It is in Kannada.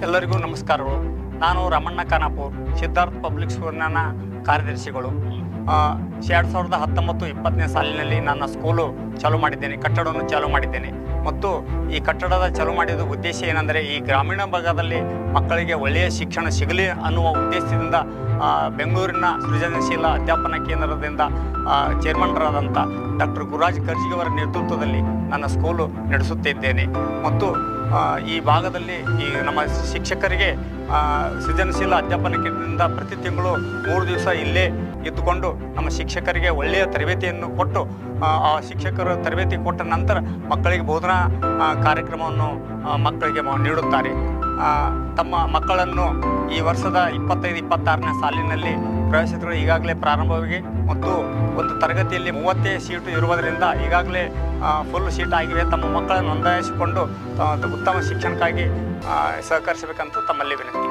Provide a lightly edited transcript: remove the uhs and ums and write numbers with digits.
ಎಲ್ಲರಿಗೂ ನಮಸ್ಕಾರಗಳು. ನಾನು ರಮಣ್ಣ ಖಾನಾಪುರ್, ಸಿದ್ಧಾರ್ಥ ಪಬ್ಲಿಕ್ ಸ್ಕೂಲ್ನ ಕಾರ್ಯದರ್ಶಿಗಳು. 2019-20 ಸಾಲಿನಲ್ಲಿ ನನ್ನ ಸ್ಕೂಲು ಚಾಲೂ ಮಾಡಿದ್ದೇನೆ, ಕಟ್ಟಡವನ್ನು ಚಾಲೂ ಮಾಡಿದ್ದೇನೆ. ಮತ್ತು ಈ ಕಟ್ಟಡದ ಚಾಲೂ ಮಾಡಿದ ಉದ್ದೇಶ ಏನೆಂದರೆ, ಈ ಗ್ರಾಮೀಣ ಭಾಗದಲ್ಲಿ ಮಕ್ಕಳಿಗೆ ಒಳ್ಳೆಯ ಶಿಕ್ಷಣ ಸಿಗಲಿ ಅನ್ನುವ ಉದ್ದೇಶದಿಂದ ಬೆಂಗಳೂರಿನ ಸೃಜನಶೀಲ ಅಧ್ಯಾಪನ ಕೇಂದ್ರದಿಂದ ಚೇರ್ಮನ್ರಾದಂಥ ಡಾಕ್ಟರ್ ಗುರುರಾಜ್ ಕರ್ಜಿಗೆ ಅವರ ನೇತೃತ್ವದಲ್ಲಿ ನನ್ನ ಸ್ಕೂಲು ನಡೆಸುತ್ತಿದ್ದೇನೆ. ಮತ್ತು ಈ ಭಾಗದಲ್ಲಿ ಈ ನಮ್ಮ ಶಿಕ್ಷಕರಿಗೆ ಸೃಜನಶೀಲ ಅಧ್ಯಾಪನ ಕೇಂದ್ರದಿಂದ ಪ್ರತಿ ತಿಂಗಳು 3 ದಿವಸ ಇಲ್ಲೇ ಇದ್ದುಕೊಂಡು ನಮ್ಮ ಶಿಕ್ಷಕರಿಗೆ ಒಳ್ಳೆಯ ತರಬೇತಿಯನ್ನು ಕೊಟ್ಟು, ಆ ಶಿಕ್ಷಕರು ತರಬೇತಿ ಕೊಟ್ಟ ನಂತರ ಮಕ್ಕಳಿಗೆ ಬೋಧನಾ ಕಾರ್ಯಕ್ರಮವನ್ನು ಮಕ್ಕಳಿಗೆ ನೀಡುತ್ತಾರೆ. ತಮ್ಮ ಮಕ್ಕಳನ್ನು ಈ ವರ್ಷದ 25-26ನೇ ಸಾಲಿನಲ್ಲಿ ಪ್ರವೇಶಗಳು ಈಗಾಗಲೇ ಪ್ರಾರಂಭವಾಗಿ ಮತ್ತು ಒಂದು ತರಗತಿಯಲ್ಲಿ 30 ಸೀಟು ಇರುವುದರಿಂದ ಈಗಾಗಲೇ ಫುಲ್ ಸೀಟ್ ಆಗಿವೆ. ತಮ್ಮ ಮಕ್ಕಳನ್ನು ನೋಂದಾಯಿಸಿಕೊಂಡು ಉತ್ತಮ ಶಿಕ್ಷಣಕ್ಕಾಗಿ ಸಹಕರಿಸಬೇಕಂತ ತಮ್ಮಲ್ಲಿ ವಿನಂತಿ.